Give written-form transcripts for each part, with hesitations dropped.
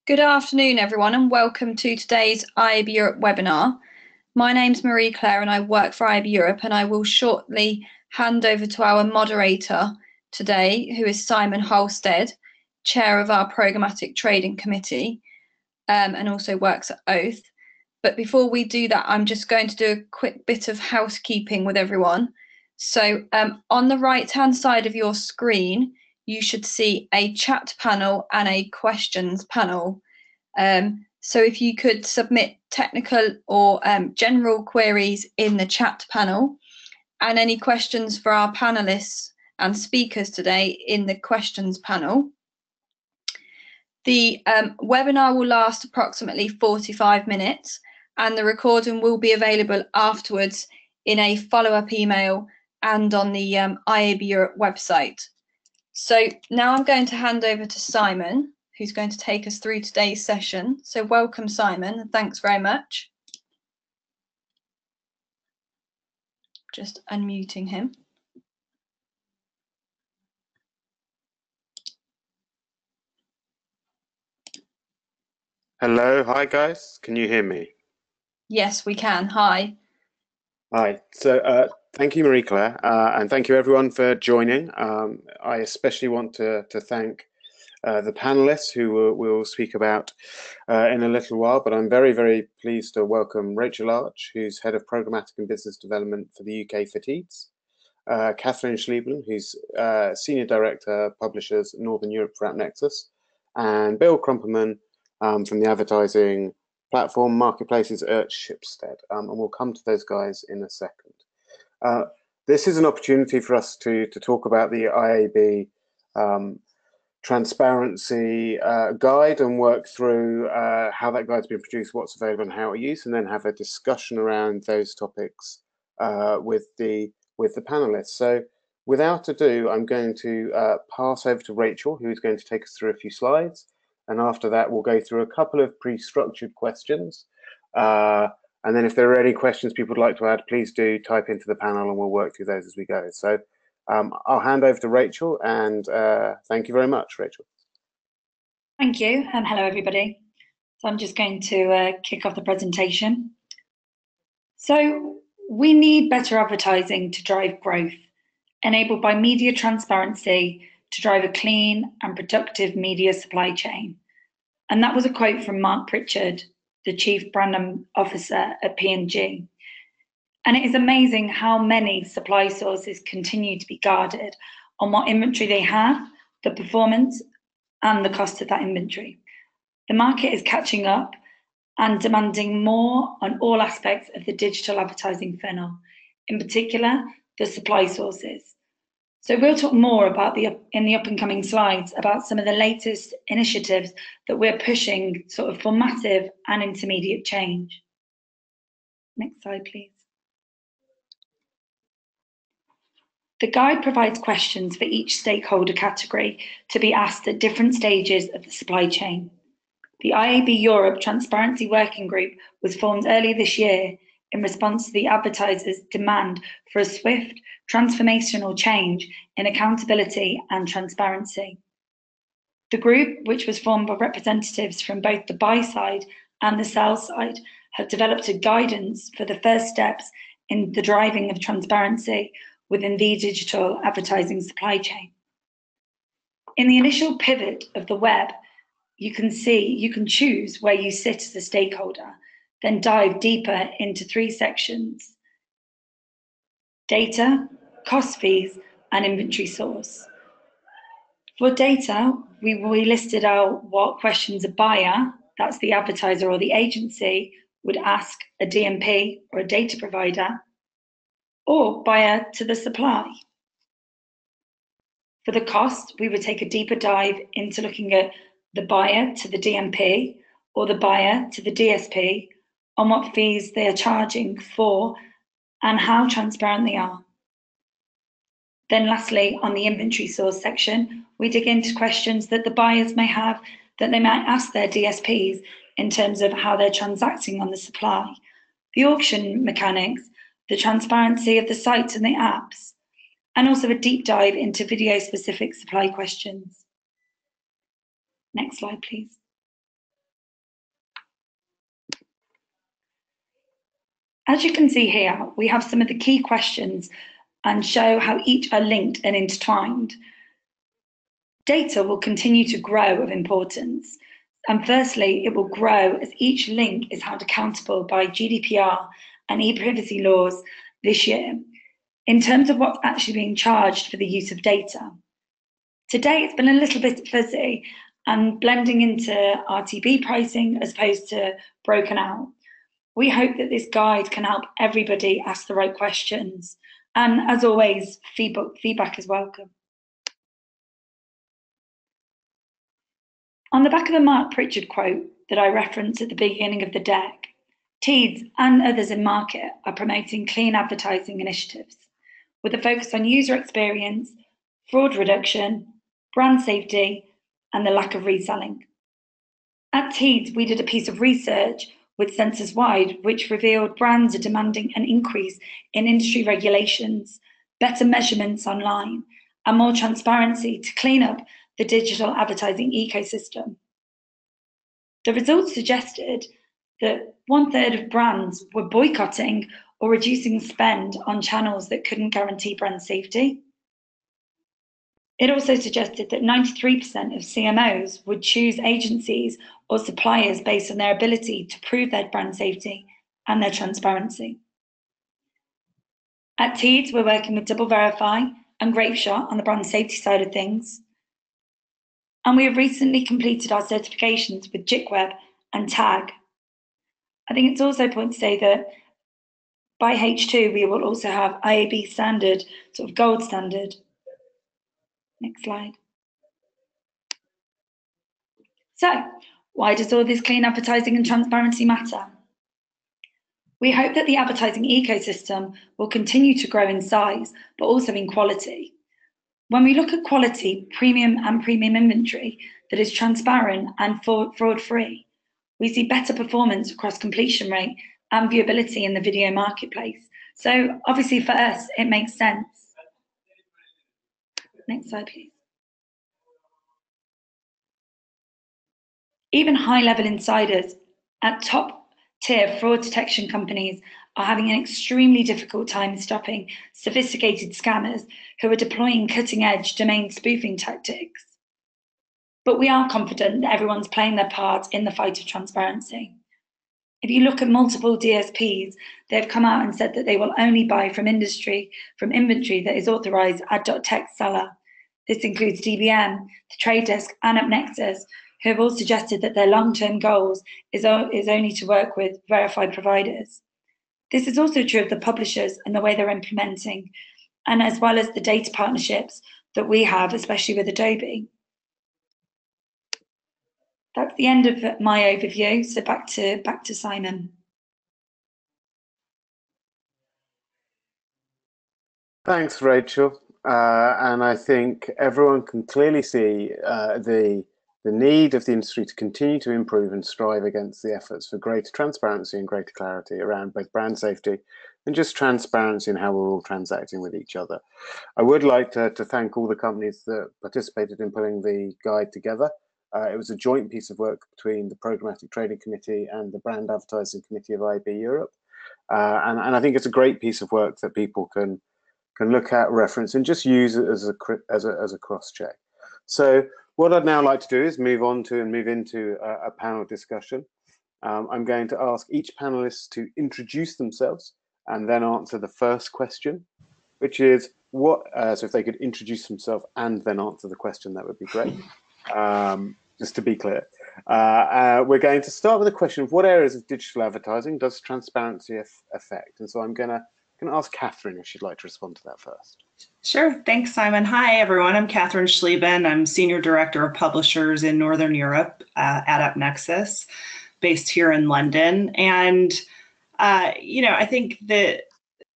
Good afternoon, everyone, and welcome to today's IAB Europe webinar. My name's Marie-Claire and I work for IAB Europe, and I will shortly hand over to our moderator today, who is Simon Halstead, Chair of our Programmatic Trading Committee, and also works at Oath. But before we do that, I'm just going to do a quick bit of housekeeping with everyone. So on the right-hand side of your screen, you should see a chat panel and a questions panel. So if you could submit technical or general queries in the chat panel, and any questions for our panelists and speakers today in the questions panel. The webinar will last approximately 45 minutes, and the recording will be available afterwards in a follow-up email and on the IAB Europe website. So now I'm going to hand over to Simon, who's going to take us through today's session. So welcome, Simon, and thanks very much. Just unmuting him. Hello, hi guys, can you hear me? Yes, we can. Hi. Hi, so thank you, Marie-Claire, and thank you everyone for joining. I especially want to thank the panelists who we'll speak about in a little while, but I'm very, very pleased to welcome Rachel Arch, who's Head of Programmatic and Business Development for the UK for Teeds, Catherine Schlieblen, who's Senior Director, Publishers, Northern Europe for AppNexus, and Bill Krumperman from the advertising platform marketplaces at Shipstead, and we'll come to those guys in a second. This is an opportunity for us to talk about the IAB transparency guide and work through how that guide's been produced, what's available and how it's used, and then have a discussion around those topics with the panelists. So without ado, I'm going to pass over to Rachel, who's going to take us through a few slides. And after that, we'll go through a couple of pre-structured questions. And then if there are any questions people would like to add, please do type into the panel and we'll work through those as we go. So I'll hand over to Rachel, and thank you very much, Rachel. Thank you, and hello everybody. So I'm just going to kick off the presentation. So we need better advertising to drive growth, enabled by media transparency to drive a clean and productive media supply chain. And that was a quote from Mark Pritchard, the Chief Brand Officer at P&G. And it is amazing how many supply sources continue to be guarded on what inventory they have, the performance, and the cost of that inventory. The market is catching up and demanding more on all aspects of the digital advertising funnel, in particular, the supply sources. So we'll talk more about in the up and coming slides about some of the latest initiatives that we're pushing sort of for massive and intermediate change. Next slide, please. The guide provides questions for each stakeholder category to be asked at different stages of the supply chain. The IAB Europe Transparency Working Group was formed earlier this year in response to the advertisers' demand for a swift, transformational change in accountability and transparency. The group, which was formed by representatives from both the buy side and the sell side, have developed a guidance for the first steps in the driving of transparency within the digital advertising supply chain. In the initial pivot of the web, you can choose where you sit as a stakeholder, then dive deeper into 3 sections: data, cost fees, and inventory source. For data, we listed out what questions a buyer, that's the advertiser or the agency, would ask a DMP or a data provider, or buyer to the supply. For the cost, we would take a deeper dive into looking at the buyer to the DMP or the buyer to the DSP on what fees they are charging for and how transparent they are. Then lastly, on the inventory source section, we dig into questions that the buyers may have that they might ask their DSPs in terms of how they're transacting on the supply, the auction mechanics, the transparency of the sites and the apps, and also a deep dive into video-specific supply questions. Next slide, please. As you can see here, we have some of the key questions and show how each are linked and intertwined. Data will continue to grow of importance. And firstly, it will grow as each link is held accountable by GDPR and e-privacy laws this year, in terms of what's actually being charged for the use of data. Today, it's been a little bit fuzzy and blending into RTB pricing as opposed to broken out. We hope that this guide can help everybody ask the right questions. And as always, feedback is welcome. On the back of the Mark Pritchard quote that I referenced at the beginning of the deck, Teads and others in market are promoting clean advertising initiatives with a focus on user experience, fraud reduction, brand safety, and the lack of reselling. At Teads, we did a piece of research with Census Wide, which revealed brands are demanding an increase in industry regulations, better measurements online, and more transparency to clean up the digital advertising ecosystem. The results suggested that 1/3 of brands were boycotting or reducing spend on channels that couldn't guarantee brand safety. It also suggested that 93% of CMOs would choose agencies or suppliers based on their ability to prove their brand safety and their transparency. At Teads, we're working with Double Verify and Grapeshot on the brand safety side of things. And we have recently completed our certifications with JICWeb and TAG. I think it's also important to say that by H2, we will also have IAB standard, sort of gold standard. Next slide. So, why does all this clean advertising and transparency matter? We hope that the advertising ecosystem will continue to grow in size, but also in quality. When we look at quality, premium and premium inventory that is transparent and fraud-free, we see better performance across completion rate and viewability in the video marketplace. So obviously for us, it makes sense. Next slide, please. Even high-level insiders at top-tier fraud detection companies are having an extremely difficult time stopping sophisticated scammers who are deploying cutting-edge domain spoofing tactics. But we are confident that everyone's playing their part in the fight of transparency. If you look at multiple DSPs, they've come out and said that they will only buy from inventory that is authorized ad.tech seller. This includes DBM, The Trade Desk, and AppNexus, who have all suggested that their long-term goals is only to work with verified providers. This is also true of the publishers and the way they're implementing, and as well as the data partnerships that we have, especially with Adobe. That's the end of my overview. So back to Simon. Thanks, Rachel. And I think everyone can clearly see the need of the industry to continue to improve and strive against the efforts for greater transparency and greater clarity around both brand safety and just transparency in how we're all transacting with each other. I would like to thank all the companies that participated in putting the guide together. It was a joint piece of work between the Programmatic Trading Committee and the Brand Advertising Committee of IAB Europe. And I think it's a great piece of work that people can look at, reference, and just use it as a cross-check. So what I'd now like to do is move into a panel discussion. I'm going to ask each panelist to introduce themselves and then answer the first question, which is so if they could introduce themselves and then answer the question, that would be great. Just to be clear, we're going to start with a question of what areas of digital advertising does transparency affect? And so I'm going to ask Catherine if she'd like to respond to that first. Sure. Thanks, Simon. Hi, everyone. I'm Catherine Schlieben. I'm Senior Director of Publishers in Northern Europe at AppNexus, based here in London. And, I think that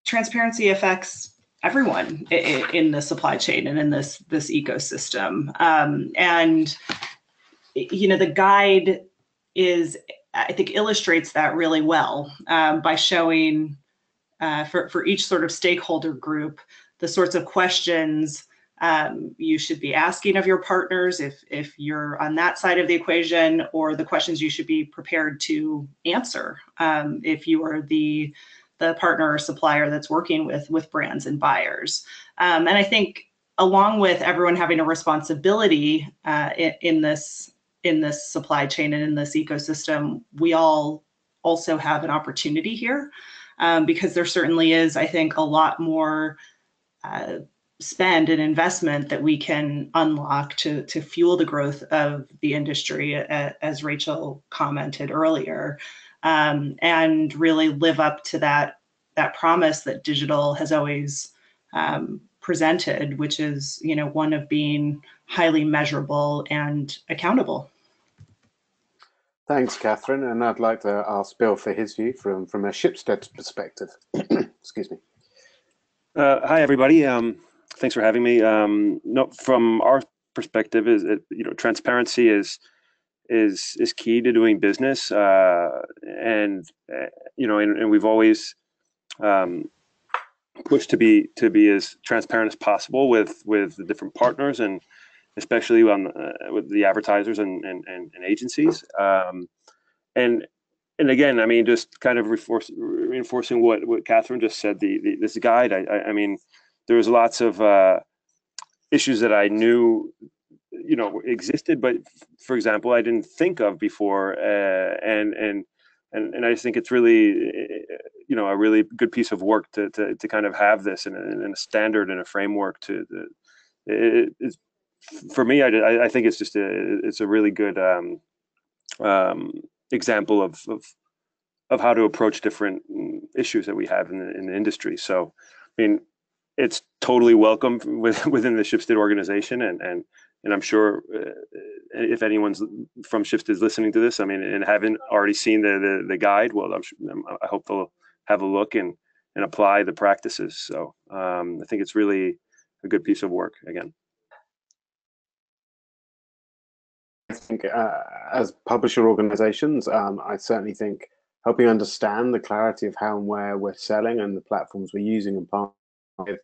transparency affects everyone in the supply chain and in this ecosystem. The guide I think illustrates that really well by showing for each sort of stakeholder group the sorts of questions you should be asking of your partners if you're on that side of the equation, or the questions you should be prepared to answer if you are the the partner or supplier that's working with brands and buyers. And I think along with everyone having a responsibility in this supply chain and in this ecosystem, we all also have an opportunity here, because there certainly is, I think, a lot more spend and investment that we can unlock to fuel the growth of the industry, as Rachel commented earlier, and really live up to that promise that digital has always presented, which is, you know, one of being highly measurable and accountable. Thanks, Catherine. And I'd like to ask Bill for his view from a Schibsted perspective. Excuse me. Hi, everybody. Thanks for having me. No, from our perspective, transparency is key to doing business, and we've always pushed to be as transparent as possible with the different partners, and especially with the advertisers and agencies. And again, I mean, just kind of reinforcing what Catherine just said. This guide, I mean, there was lots of issues that I knew, existed, but for example, I didn't think of before, and I just think it's really, a really good piece of work to kind of have this in a standard and a framework for me. I think it's just it's a really good example of how to approach different issues that we have in the industry. So, I mean, it's totally welcome within the Schibsted organization, and I'm sure if anyone's from Schibsted is listening to this, I mean, and haven't already seen the guide, well, I hope they'll have a look and apply the practices. So I think it's really a good piece of work again. I think as publisher organizations, I certainly think helping understand the clarity of how and where we're selling and the platforms we're using and partnering with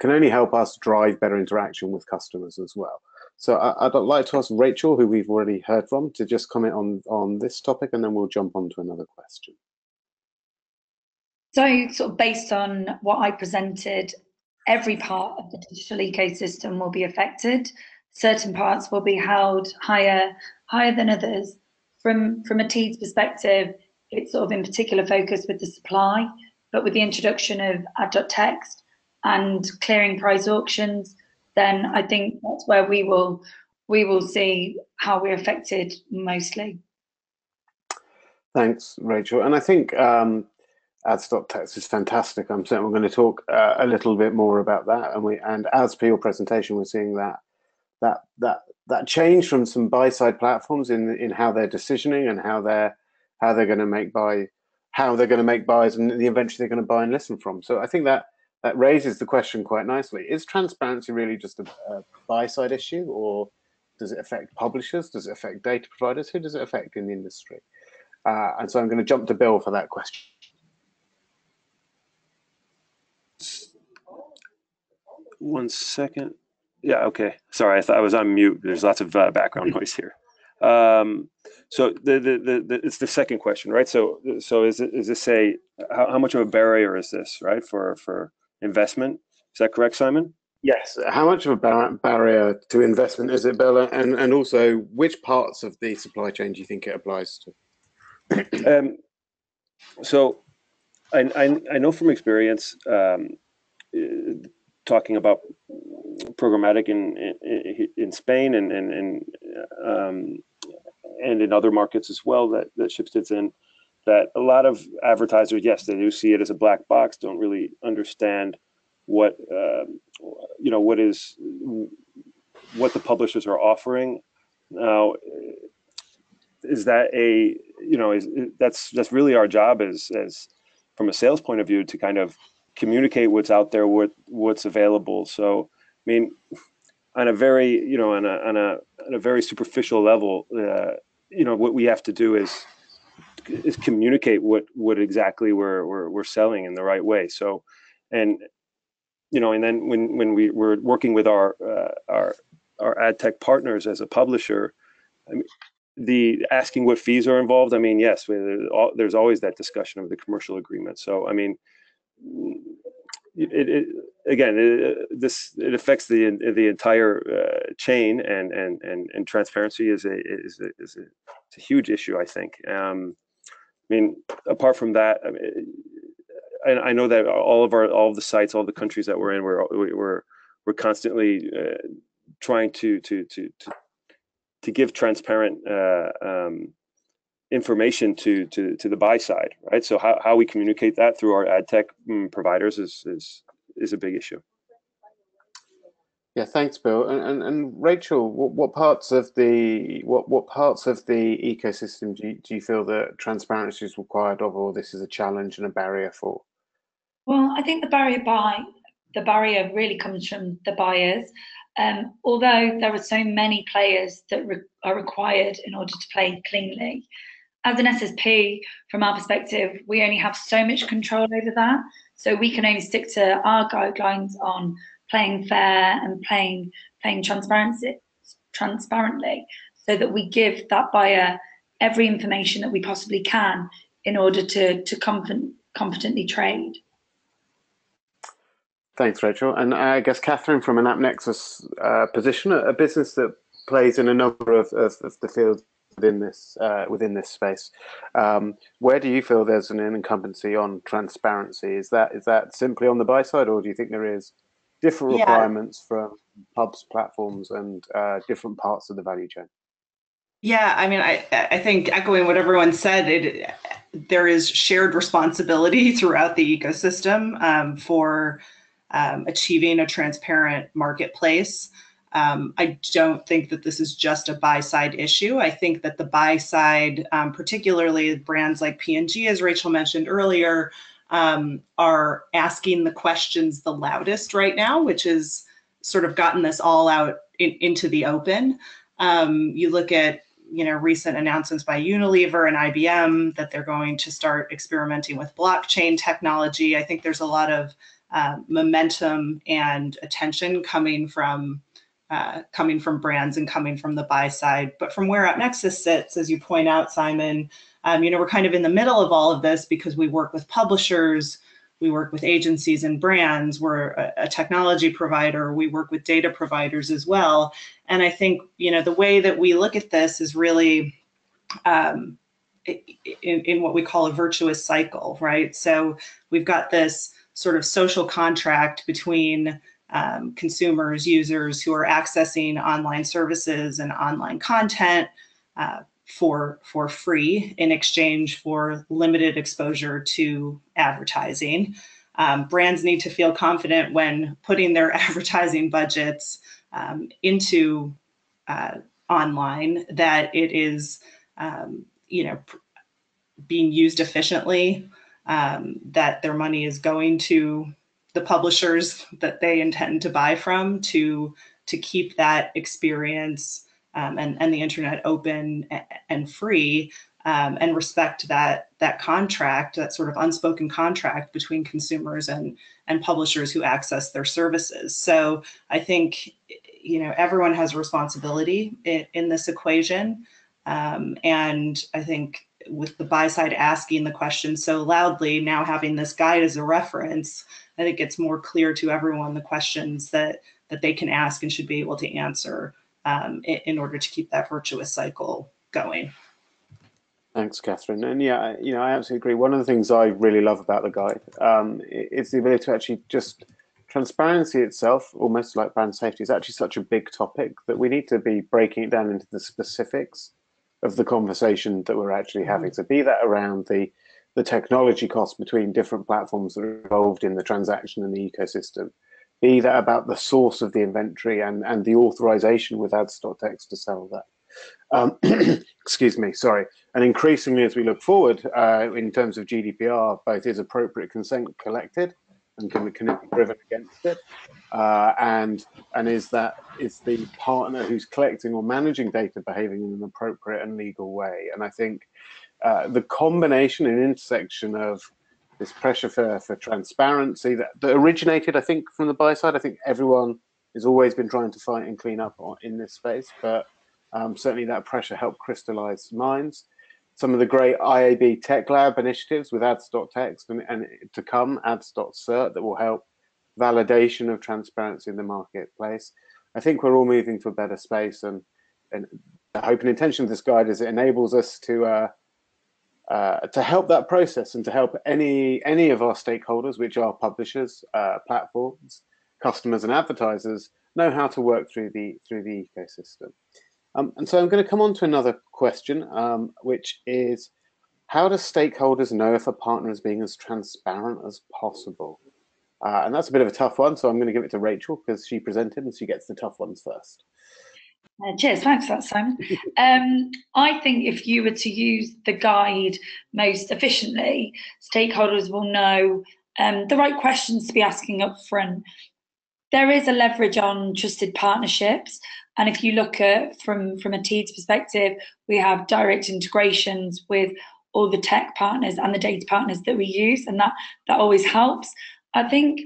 can only help us drive better interaction with customers as well. So I'd like to ask Rachel, who we've already heard from, to just comment on this topic, and then we'll jump on to another question. So sort of based on what I presented, every part of the digital ecosystem will be affected. Certain parts will be held higher than others. From a Teads perspective, it's sort of in particular focused with the supply, but with the introduction of ad.text and clearing price auctions, then I think that's where we will see how we're affected mostly. Thanks, Rachel. And I think ads.text is fantastic. I'm certainly going to talk a little bit more about that. And as per your presentation, we're seeing that change from some buy-side platforms in how they're decisioning and how they're going to make buys, and the eventually they're going to buy and listen from. So I think that raises the question quite nicely. Is transparency really just a buy-side issue, or does it affect publishers? Does it affect data providers? Who does it affect in the industry? And so I'm going to jump to Bill for that question. One second. Yeah, okay. Sorry, I thought I was on mute. There's lots of background noise here. So it's the second question, right? So is this how much of a barrier is this, right, for investment? Is that correct, Simon? Yes. How much of a barrier to investment is it, Bill? And also, which parts of the supply chain do you think it applies to? So I know from experience, talking about programmatic in Spain and in other markets as well that Schibsted's in, that a lot of advertisers, yes, they do see it as a black box, don't really understand what the publishers are offering. Now, is that that's really our job as from a sales point of view, to kind of communicate what's out there, what's available. So, I mean, on a very, on a very superficial level, what we have to do is communicate what exactly we're selling in the right way. So, and then when we're working with our ad tech partners as a publisher, I mean, the asking what fees are involved, I mean, yes, there's always that discussion of the commercial agreement. So I mean, it affects the entire chain, and transparency is a huge issue, I think. I mean, apart from that, I mean, I know that all of the sites, all the countries that we're in, we're constantly trying to give transparent information to the buy side, right? So how we communicate that through our ad tech providers is a big issue. Yeah, thanks, Bill. And Rachel, what parts of the ecosystem do you feel that transparency is required of, or this is a challenge and a barrier for? Well, I think the barrier really comes from the buyers. Although there are so many players that are required in order to play cleanly, as an SSP, from our perspective, we only have so much control over that. So we can only stick to our guidelines on playing fair and playing transparently, so that we give that buyer every information that we possibly can in order to confidently trade. Thanks, Rachel. And I guess, Catherine, from an AppNexus position, a business that plays in a number of the fields within this space, where do you feel there's an incumbency on transparency? Is that simply on the buy side, or do you think there is different requirements from hubs, platforms, and different parts of the value chain? Yeah, I mean, I think echoing what everyone said, there is shared responsibility throughout the ecosystem for achieving a transparent marketplace. I don't think that this is just a buy-side issue. I think that the buy-side, particularly brands like P&G, as Rachel mentioned earlier, are asking the questions the loudest right now, which has sort of gotten this all out into the open. You look at recent announcements by Unilever and IBM that they're going to start experimenting with blockchain technology. I think there's a lot of momentum and attention coming from brands and coming from the buy side. But from where AppNexus sits, as you point out, Simon, we're kind of in the middle of all of this because we work with publishers, we work with agencies and brands, we're a technology provider, we work with data providers as well. And I think, the way that we look at this is really in what we call a virtuous cycle, right? So we've got this sort of social contract between consumers, users who are accessing online services and online content for free in exchange for limited exposure to advertising. Brands need to feel confident when putting their advertising budgets into online that it is, being used efficiently, that their money is going to the publishers that they intend to buy from to keep that experience and the internet open and free, and respect that contract, that sort of unspoken contract between consumers and publishers who access their services. So I think everyone has a responsibility in this equation, and I think with the buy side asking the question so loudly, now having this guide as a reference, I think it's more clear to everyone the questions that they can ask and should be able to answer in order to keep that virtuous cycle going. Thanks, Catherine. And yeah, I absolutely agree. One of the things I really love about the guide is the ability to actually transparency itself, almost like brand safety, is actually such a big topic that we need to be breaking it down into the specifics of the conversation that we're actually having. So be that around the technology costs between different platforms that are involved in the transaction and the ecosystem, be that about the source of the inventory and the authorization with Ads.text to sell that. Excuse me, sorry. And increasingly, as we look forward in terms of GDPR, both is appropriate consent collected and can it be driven against it, and is the partner who's collecting or managing data behaving in an appropriate and legal way. And I think the combination and intersection of this pressure for transparency that originated, I think, from the buy side. I think everyone has always been trying to fight and clean up in this space, but Certainly that pressure helped crystallize minds. Some of the great IAB Tech Lab initiatives with ads.text and to come, ads.cert, that will help validation of transparency in the marketplace. I think we're all moving to a better space, and the hope and intention of this guide is it enables us to help that process and to help any of our stakeholders, which are publishers, platforms, customers, and advertisers, know how to work through the ecosystem. And so I'm going to come on to another question, which is, how do stakeholders know if a partner is being as transparent as possible? And that's a bit of a tough one, so I'm going to give it to Rachel because she presented and she gets the tough ones first. Cheers, thanks for that, Simon. I think if you were to use the guide most efficiently, stakeholders will know the right questions to be asking up front. There is a leverage on trusted partnerships, and if you look at from a TEEDS perspective, we have direct integrations with all the tech partners and the data partners that we use, and that always helps. I think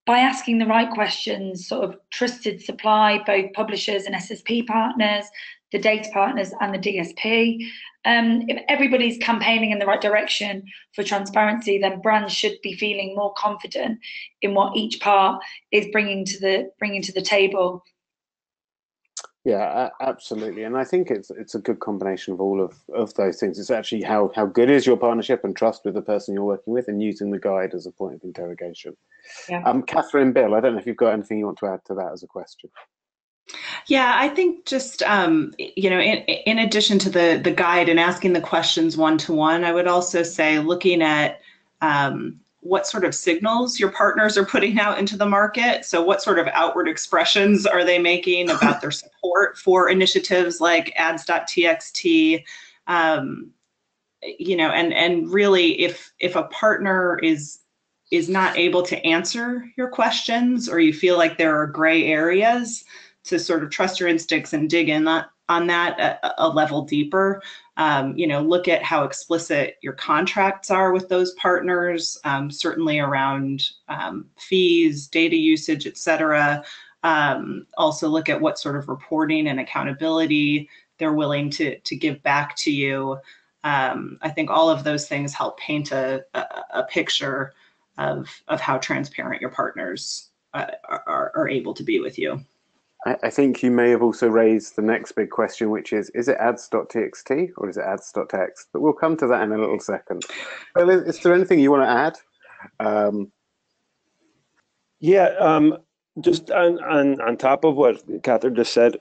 by asking the right questions, sort of trusted supply, both publishers and SSP partners, the data partners and the DSP. If everybody's campaigning in the right direction for transparency, then brands should be feeling more confident in what each part is bringing to the table. Yeah, absolutely, and I think it's a good combination of all of those things. It's actually how good is your partnership and trust with the person you're working with, and using the guide as a point of interrogation. Yeah. Catherine, Bill, I don't know if you've got anything you want to add to that as a question. Yeah, I think just in addition to the guide and asking the questions one-to-one, I would also say looking at what sort of signals your partners are putting out into the market. So what sort of outward expressions are they making about their support for initiatives like ads.txt? And really, if a partner is not able to answer your questions, or you feel like there are gray areas, to sort of trust your instincts and dig in on that a level deeper. Look at how explicit your contracts are with those partners, certainly around fees, data usage, et cetera. Also look at what sort of reporting and accountability they're willing to give back to you. I think all of those things help paint a picture of how transparent your partners are able to be with you. I think you may have also raised the next big question, which is it ads.txt or is it ads.text? But we'll come to that in a little second. Bill, is there anything you want to add? Just on top of what Catherine just said,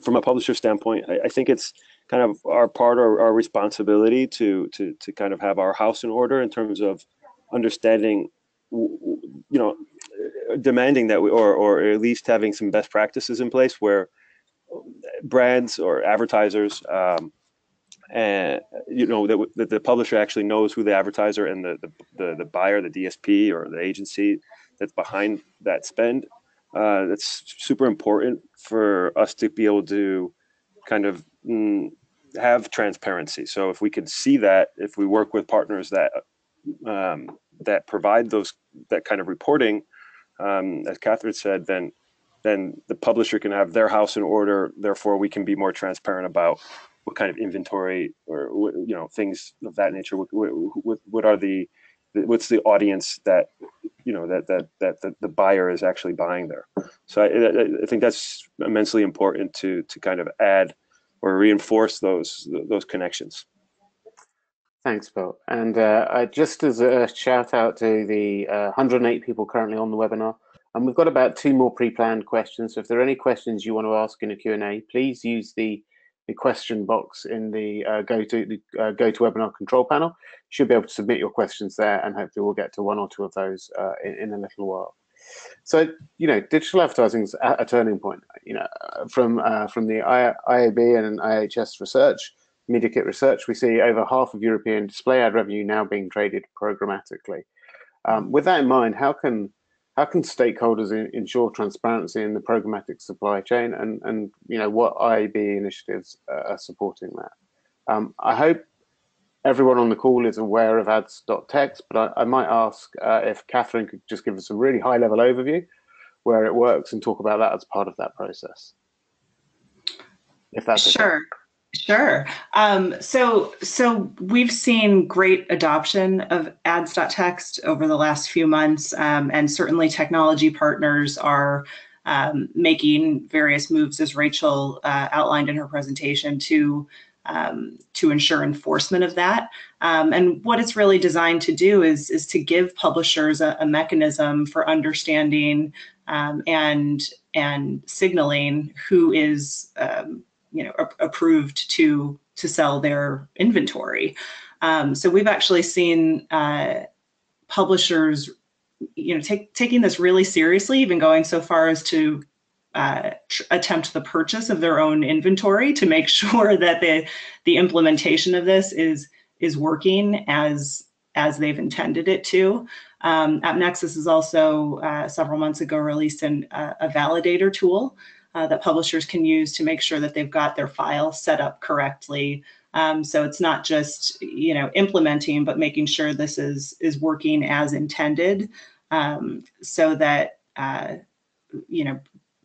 from a publisher standpoint, I think it's kind of our responsibility to kind of have our house in order in terms of understanding, demanding that or at least having some best practices in place where brands or advertisers, that the publisher actually knows who the advertiser and the buyer, the DSP or the agency that's behind that spend. That's super important for us to be able to kind of have transparency. So if we can see that, if we work with partners that provide that kind of reporting, as Catherine said, then the publisher can have their house in order. Therefore, we can be more transparent about what kind of inventory or things of that nature. What's the audience that the buyer is actually buying there. So I think that's immensely important to kind of add or reinforce those connections. Thanks, Bill. And just as a shout out to the 108 people currently on the webinar, and we've got about 2 more pre-planned questions. So if there are any questions you want to ask in a Q&A, please use the question box in the GoToWebinar control panel. You should be able to submit your questions there, and hopefully we'll get to 1 or 2 of those in a little while. So, digital advertising is at a turning point. From the IAB and IHS research, MediaKit research, we see over half of European display ad revenue now being traded programmatically. With that in mind, how can stakeholders ensure transparency in the programmatic supply chain, and what IAB initiatives are supporting that? I hope everyone on the call is aware of ads.text, but I might ask if Catherine could just give us a really high-level overview where it works and talk about that as part of that process, if that's sure. okay. Sure. So we've seen great adoption of ads.text over the last few months, and certainly technology partners are making various moves, as Rachel outlined in her presentation, to ensure enforcement of that. And what it's really designed to do is to give publishers a mechanism for understanding and signaling who is approved to sell their inventory. So we've actually seen publishers, taking this really seriously, even going so far as to attempt the purchase of their own inventory to make sure that the implementation of this is working as they've intended it to. AppNexus has also several months ago released a validator tool that publishers can use to make sure that they've got their file set up correctly. So it's not just implementing, but making sure this is working as intended, so that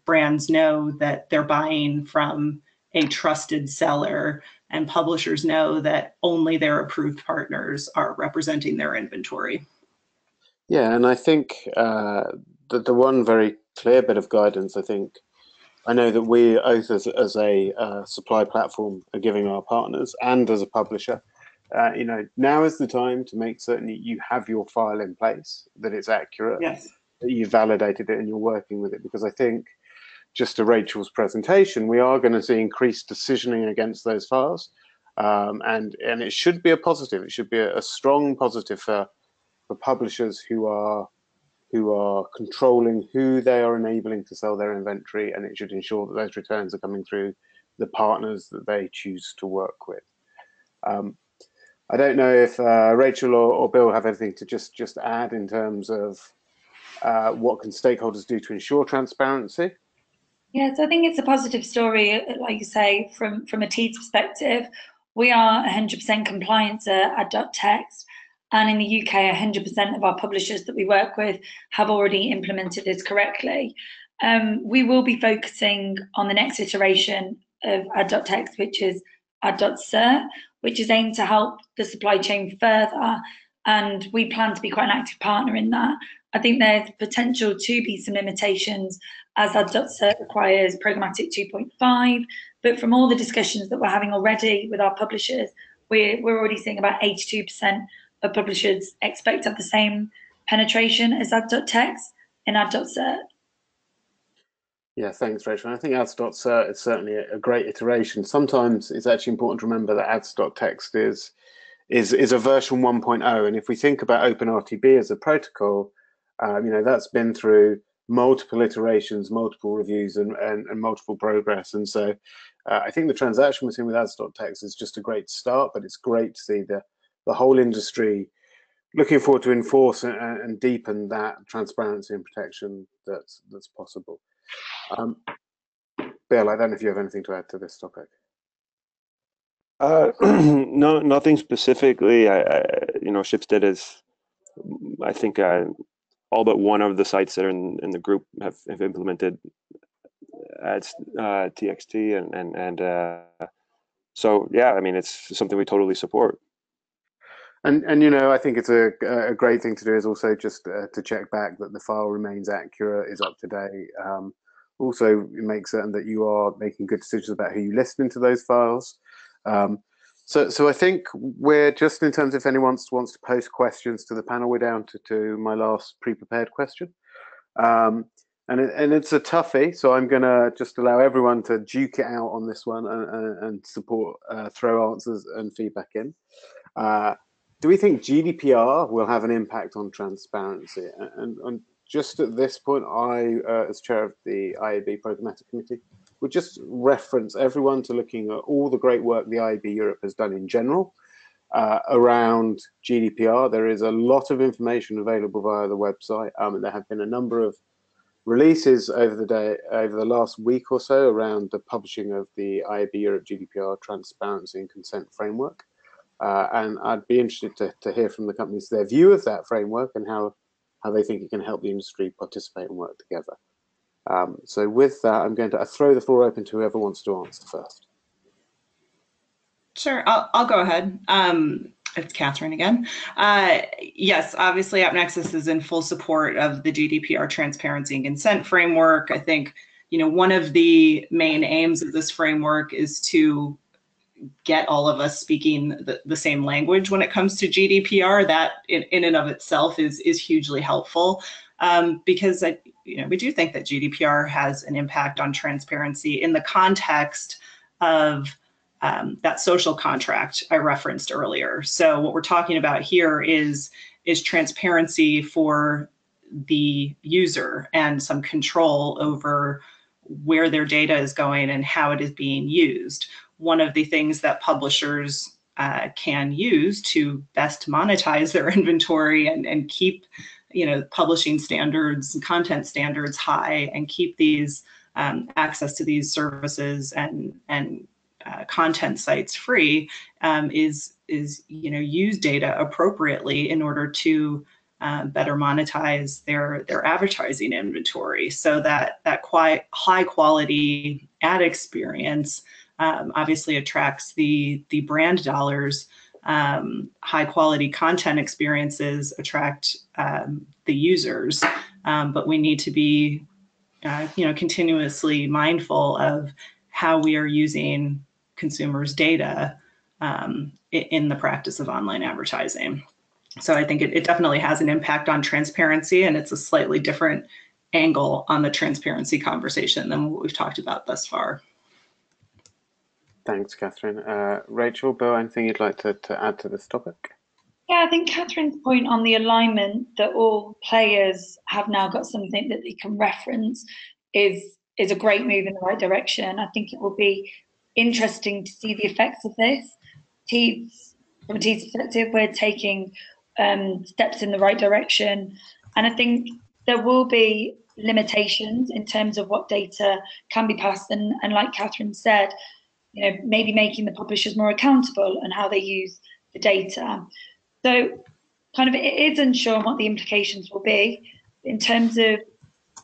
brands know that they're buying from a trusted seller, and publishers know that only their approved partners are representing their inventory. Yeah, and I think that the one very clear bit of guidance, I know that we, both as a supply platform, are giving our partners and as a publisher, now is the time to make certain that you have your file in place, that it's accurate, yes, that you validated it and you're working with it. Because I think, just to Rachel's presentation, we are going to see increased decisioning against those files, and it should be a positive. It should be a strong positive for publishers who are controlling who they are enabling to sell their inventory, and it should ensure that those returns are coming through the partners that they choose to work with. I don't know if Rachel or Bill have anything to just add in terms of what can stakeholders do to ensure transparency? Yeah, so I think it's a positive story, like you say, from a TEEDS perspective. We are 100% compliant to ad.text, and in the UK, 100% of our publishers that we work with have already implemented this correctly. We will be focusing on the next iteration of ad.text, which is ad.cert, which is aimed to help the supply chain further, and we plan to be quite an active partner in that. I think there's potential to be some limitations, as ad.cert requires programmatic 2.5, but from all the discussions that we're having already with our publishers, we're already seeing about 82% of publishers expect to have the same penetration as ad.text in ad.cert. Yeah, thanks, Rachel. I think ads.cert is certainly a great iteration. Sometimes it's actually important to remember that ads.text is a version 1.0, and if we think about OpenRTB as a protocol, that's been through multiple iterations, multiple reviews, and multiple progress. And so I think the transaction we're seeing with ads.text is just a great start, but it's great to see the whole industry looking forward to enforce and deepen that transparency and protection that's possible. Bill, I don't know if you have anything to add to this topic. No, nothing specifically. Shipstead is, I think, all but one of the sites that are in the group have implemented ads TXT, and so yeah, I mean, it's something we totally support. And I think it's a great thing to do is also just to check back that the file remains accurate, is up to date. Also, make certain that you are making good decisions about who you list into those files. So I think we're just, in terms of if anyone wants to post questions to the panel, we're down to my last pre-prepared question. And it's a toughie, so I'm going to just allow everyone to duke it out on this one and throw answers and feedback in. Do we think GDPR will have an impact on transparency? And just at this point, I, as chair of the IAB programmatic committee, would just reference everyone to looking at all the great work the IAB Europe has done in general around GDPR. There is a lot of information available via the website, and there have been a number of releases over the last week or so around the publishing of the IAB Europe GDPR transparency and consent framework. And I'd be interested to hear from the companies their view of that framework and how they think it can help the industry participate and work together. So with that, I'm going to throw the floor open to whoever wants to answer first. Sure, I'll go ahead. It's Catherine again. Yes, obviously AppNexus is in full support of the GDPR transparency and consent framework. I think, one of the main aims of this framework is to get all of us speaking the same language when it comes to GDPR. That in and of itself is hugely helpful, because we do think that GDPR has an impact on transparency in the context of that social contract I referenced earlier. So what we're talking about here is transparency for the user and some control over where their data is going and how it is being used. One of the things that publishers can use to best monetize their inventory and keep, publishing standards and content standards high, and keep these access to these services and content sites free, is use data appropriately in order to better monetize their advertising inventory, so that high quality ad experience obviously attracts the brand dollars. High quality content experiences attract the users, but we need to be continuously mindful of how we are using consumers' data in the practice of online advertising. So I think it definitely has an impact on transparency, and it's a slightly different angle on the transparency conversation than what we've talked about thus far. Thanks, Catherine. Rachel, Bill, anything you'd like to add to this topic? Yeah, I think Catherine's point on the alignment, that all players have now got something that they can reference, is a great move in the right direction. I think it will be interesting to see the effects of this. From a Teeds perspective, we're taking steps in the right direction, and I think there will be limitations in terms of what data can be passed, and like Catherine said, maybe making the publishers more accountable and how they use the data. So kind of it is unsure on what the implications will be in terms of,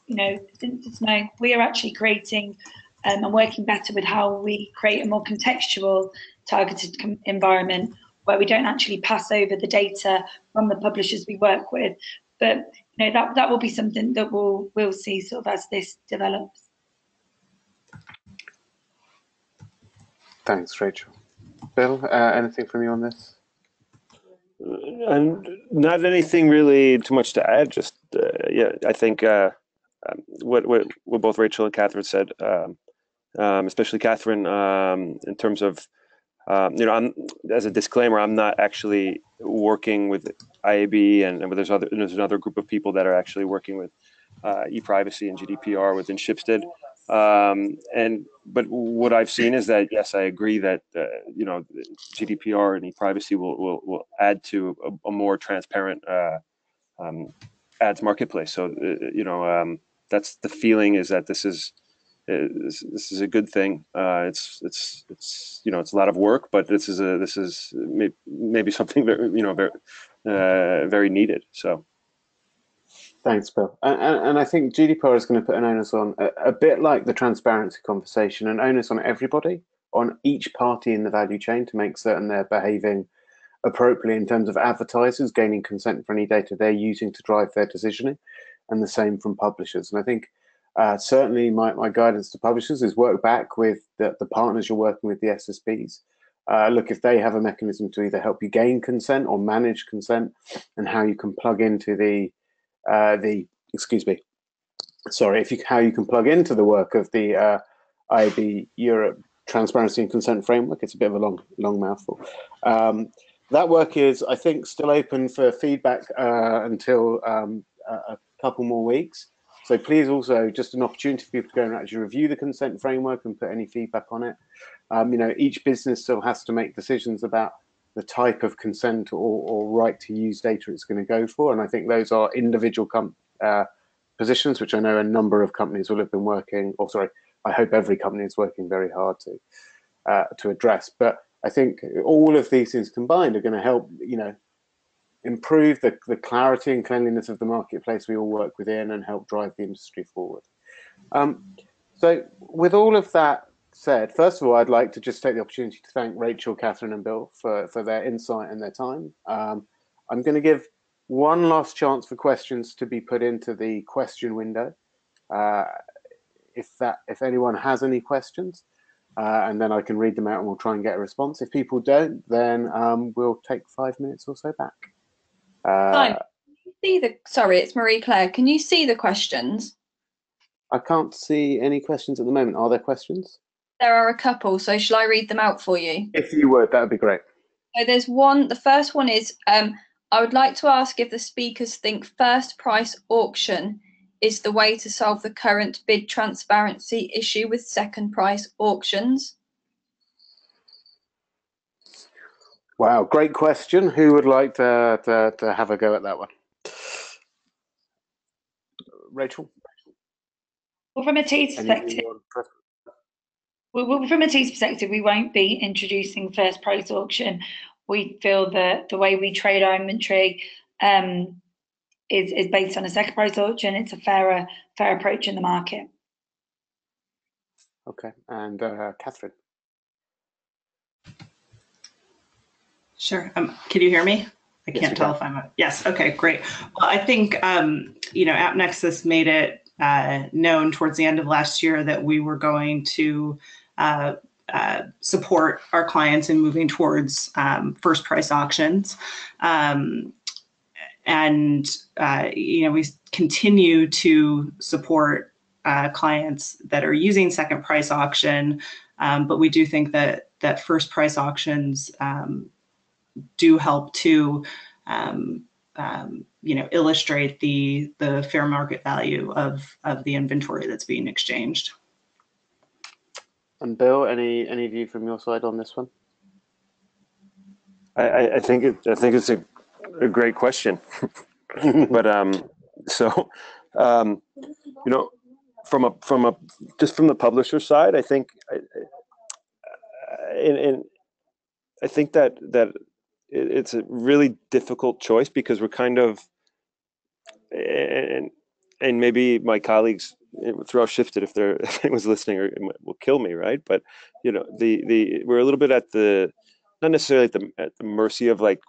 since it's known, we are actually creating and working better with how we create a more contextual targeted environment where we don't actually pass over the data from the publishers we work with. But that will be something that we'll see sort of as this develops. Thanks, Rachel. Bill, anything from you on this? And not anything really too much to add. Just yeah, I think what both Rachel and Catherine said, especially Catherine, in terms of I'm, as a disclaimer, I'm not actually working with IAB, and there's another group of people that are actually working with e-privacy and GDPR within Schibsted. But what I've seen is that, yes, I agree that GDPR and e-privacy will add to a more transparent ads marketplace. So that's the feeling, is that this is a good thing. It's a lot of work, but this is maybe something very very needed. So. Thanks, Bill. And I think GDPR is going to put an onus on, a bit like the transparency conversation, an onus on everybody, on each party in the value chain, to make certain they're behaving appropriately in terms of advertisers gaining consent for any data they're using to drive their decisioning, and the same from publishers. And I think certainly my guidance to publishers is work back with the partners you're working with, the SSPs. Look, if they have a mechanism to either help you gain consent or manage consent, and how you can plug into how you can plug into the work of the IAB Europe Transparency and Consent Framework. It's a bit of a long mouthful. That work is, I think, still open for feedback until a couple more weeks. So please, also just an opportunity for people to go and actually review the consent framework and put any feedback on it. Each business still has to make decisions about the type of consent or right to use data it's going to go for. And I think those are individual positions, which I know a number of companies will have been working, I hope every company is working very hard to address. But I think all of these things combined are going to help, improve the clarity and cleanliness of the marketplace we all work within, and help drive the industry forward. So with all of that said, first of all, I'd like to just take the opportunity to thank Rachel, Catherine and Bill for their insight and their time. I'm going to give one last chance for questions to be put into the question window. If anyone has any questions, and then I can read them out and we'll try and get a response. If people don't, then we'll take 5 minutes or so back. Sorry, it's Marie Claire. Can you see the questions? I can't see any questions at the moment. Are there questions? There are a couple, so shall I read them out for you? If you would, that would be great. So there's one, the first one is, I would like to ask if the speakers think first price auction is the way to solve the current bid transparency issue with second price auctions. Wow, great question. Who would like to have a go at that one? Rachel? Well, from a T's perspective, we won't be introducing first price auction. We feel that the way we trade our inventory is based on a second price auction. It's a fair approach in the market. Okay, and Catherine? Sure. Can you hear me? I can't tell if I'm yes. Okay, great. Well, I think AppNexus made it known towards the end of last year that we were going to support our clients in moving towards first price auctions, and we continue to support clients that are using second price auction, but we do think that first price auctions do help to illustrate the fair market value of the inventory that's being exchanged. And Bill, any view from your side on this one? I think it's a great question, but from the publisher side, I think I think that it's a really difficult choice because we're kind of, and maybe my colleagues throw shifted if anyone's listening or will kill me, right? But we're a little bit at not necessarily at the mercy of like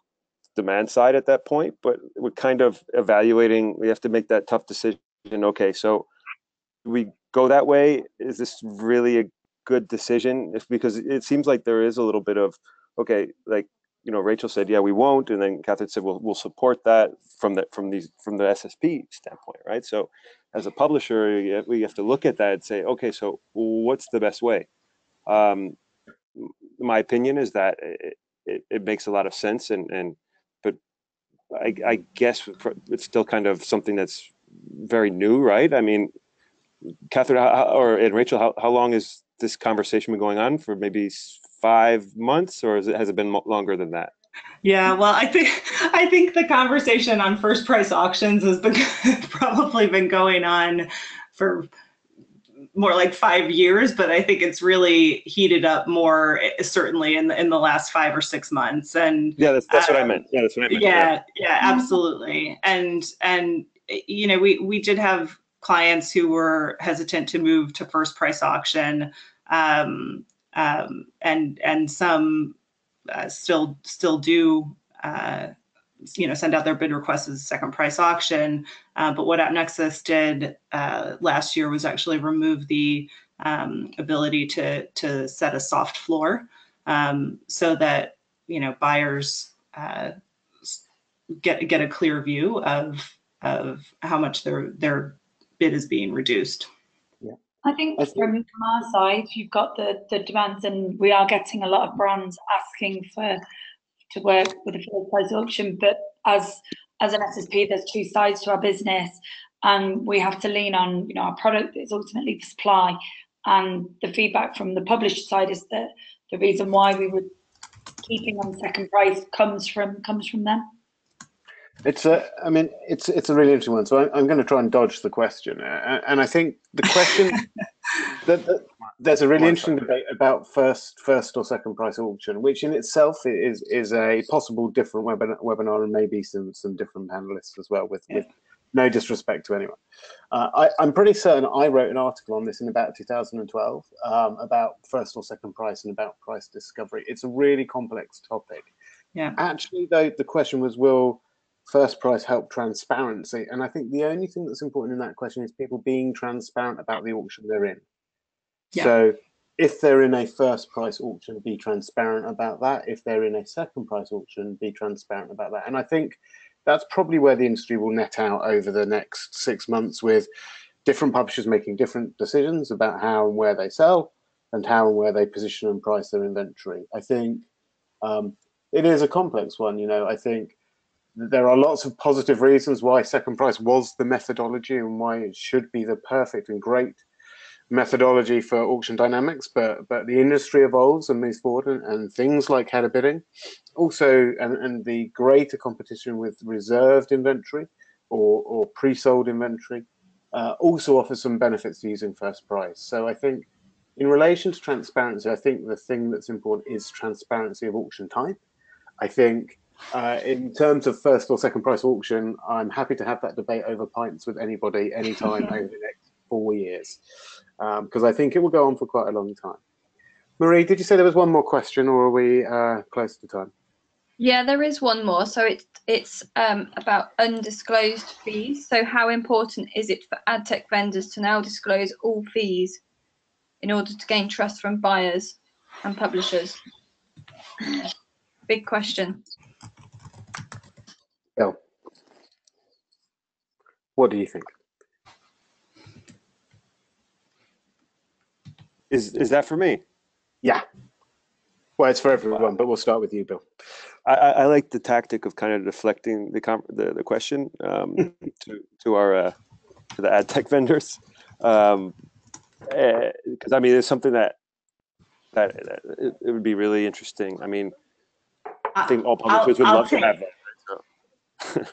demand side at that point, but we're kind of evaluating. We have to make that tough decision. Okay, so do we go that way? Is this really a good decision? Because it seems like there is a little bit of, okay, like, Rachel said, yeah, we won't, and then Catherine said, we'll support that from the SSP standpoint, right? So, as a publisher, we have to look at that and say, okay, so what's the best way? My opinion is that it makes a lot of sense, but I guess it's still kind of something that's very new, right? I mean, Catherine and Rachel, how long has this conversation been going on? For maybe 5 months, or has it been longer than that? Yeah, well, I think the conversation on first price auctions has probably been going on for more like 5 years, but I think it's really heated up more, certainly in the last 5 or 6 months. And yeah, that's what I meant. Yeah, that's what I meant. Yeah, absolutely. And we did have clients who were hesitant to move to first price auction, and some still do send out their bid requests as a second price auction. But what AppNexus did last year was actually remove the ability to set a soft floor, so that buyers get a clear view of how much their bid is being reduced. I think from our side, you've got the demands, and we are getting a lot of brands asking to work with a first price auction. But as an SSP, there's two sides to our business, and we have to lean on our product is ultimately the supply, and the feedback from the publisher side is that the reason why we were keeping on second price comes from them. It's a really interesting one. So I'm going to try and dodge the question, and I think the question there's a really interesting debate about first or second price auction, which in itself is a possible different webinar and maybe some different panelists as well with No disrespect to anyone. I'm pretty certain I wrote an article on this in about 2012 about first or second price and about price discovery. It's a really complex topic. Yeah. Actually, though, the question was, will first price help transparency? And I think the only thing that's important in that question is people being transparent about the auction they're in. Yeah. So if they're in a first price auction, be transparent about that. If they're in a second price auction, be transparent about that. And I think that's probably where the industry will net out over the next 6 months, with different publishers making different decisions about how and where they sell and how and where they position and price their inventory. I think it is a complex one. You know, I think there are lots of positive reasons why second price was the methodology and why it should be the perfect and great methodology for auction dynamics, but the industry evolves and moves forward, and things like header bidding also, and the greater competition with reserved inventory or pre-sold inventory also offers some benefits to using first price. So I think in relation to transparency, I think the thing that's important is transparency of auction type. I think in terms of first or second price auction, I'm happy to have that debate over pints with anybody anytime over the next 4 years, because I think it will go on for quite a long time. Marie, did you say there was one more question, or are we close to time? Yeah, there is one more. So it's about undisclosed fees. So how important is it for ad tech vendors to now disclose all fees in order to gain trust from buyers and publishers? Big question. Bill, what do you think? Is that for me? Yeah. Well, it's for everyone, but we'll start with you, Bill. I like the tactic of kind of deflecting the question to the ad tech vendors, because I mean it's something that it would be really interesting. I mean, I think all publishers would love to have that. So.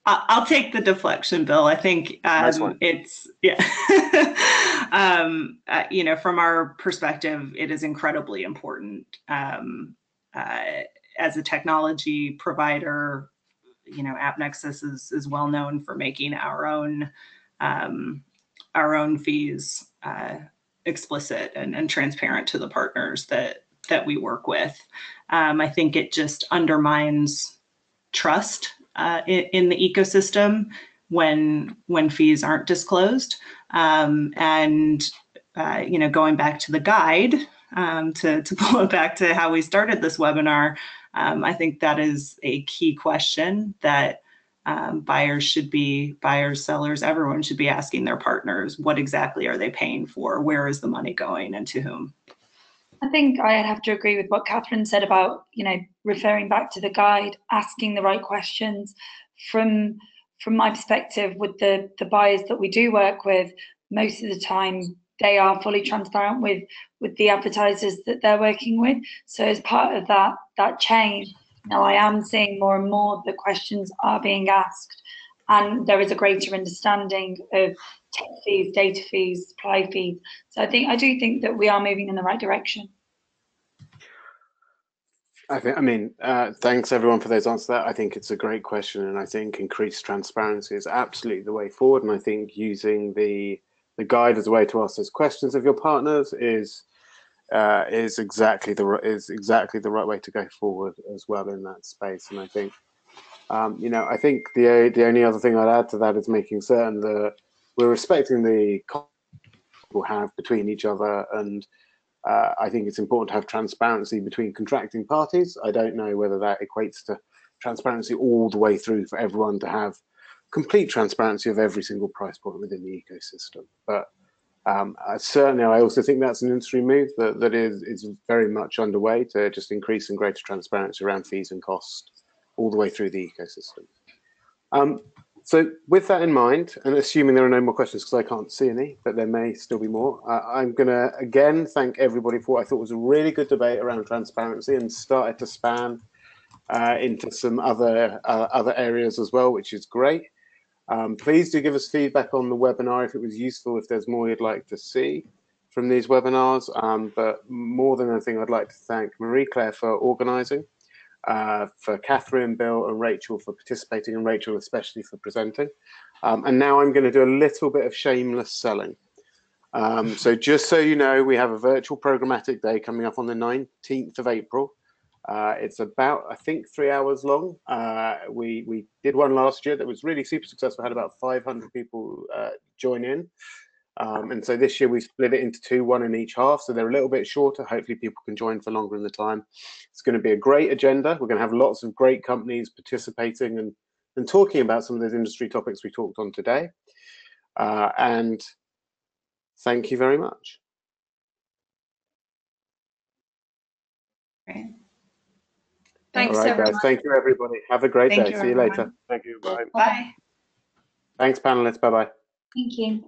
I'll take the deflection, Bill. I think Nice one. It's you know, from our perspective, it is incredibly important. As a technology provider, you know, AppNexus is well known for making our own fees explicit and transparent to the partners that we work with. I think it just undermines trust in the ecosystem when fees aren't disclosed. You know, going back to the guide, to pull it back to how we started this webinar, I think that is a key question that buyers, sellers, everyone should be asking their partners. What exactly are they paying for? Where is the money going, and to whom? I think I'd have to agree with what Catherine said about, you know, referring back to the guide, asking the right questions. From my perspective, with the buyers that we do work with, most of the time they are fully transparent with the advertisers that they're working with. So as part of that chain, now I am seeing more and more the questions are being asked, and there is a greater understanding of tech fees, data fees, supply fees. So I do think that we are moving in the right direction. Thanks everyone for those answers. I think it's a great question, and I think increased transparency is absolutely the way forward. And I think using the guide as a way to ask those questions of your partners is exactly the right way to go forward as well in that space. And I think you know, I think the only other thing I'd add to that is making certain that we're respecting the people have between each other, and I think it's important to have transparency between contracting parties. I don't know whether that equates to transparency all the way through for everyone to have complete transparency of every single price point within the ecosystem. But certainly, I also think that's an industry move that is very much underway to just increase and greater transparency around fees and cost all the way through the ecosystem. So with that in mind, and assuming there are no more questions because I can't see any, but there may still be more, I'm going to again thank everybody for what I thought was a really good debate around transparency, and started to span into some other areas as well, which is great. Please do give us feedback on the webinar if it was useful, if there's more you'd like to see from these webinars. But more than anything, I'd like to thank Marie-Claire for organising, for Catherine, Bill and Rachel for participating, and Rachel especially for presenting. And now I'm going to do a little bit of shameless selling. So just so you know, we have a virtual programmatic day coming up on the 19th of April. It's about, I think, 3 hours long. We did one last year that was really super successful, had about 500 people join in. And so this year we split it into two, one in each half. So they're a little bit shorter. Hopefully people can join for longer in the time. It's going to be a great agenda. We're going to have lots of great companies participating and talking about some of those industry topics we talked on today. And thank you very much. Great. Thanks, All right, everyone. guys. Thank you, everybody. Have a great day. See you later. Thank you. Bye. Bye. Thanks, panelists. Bye-bye. Thank you.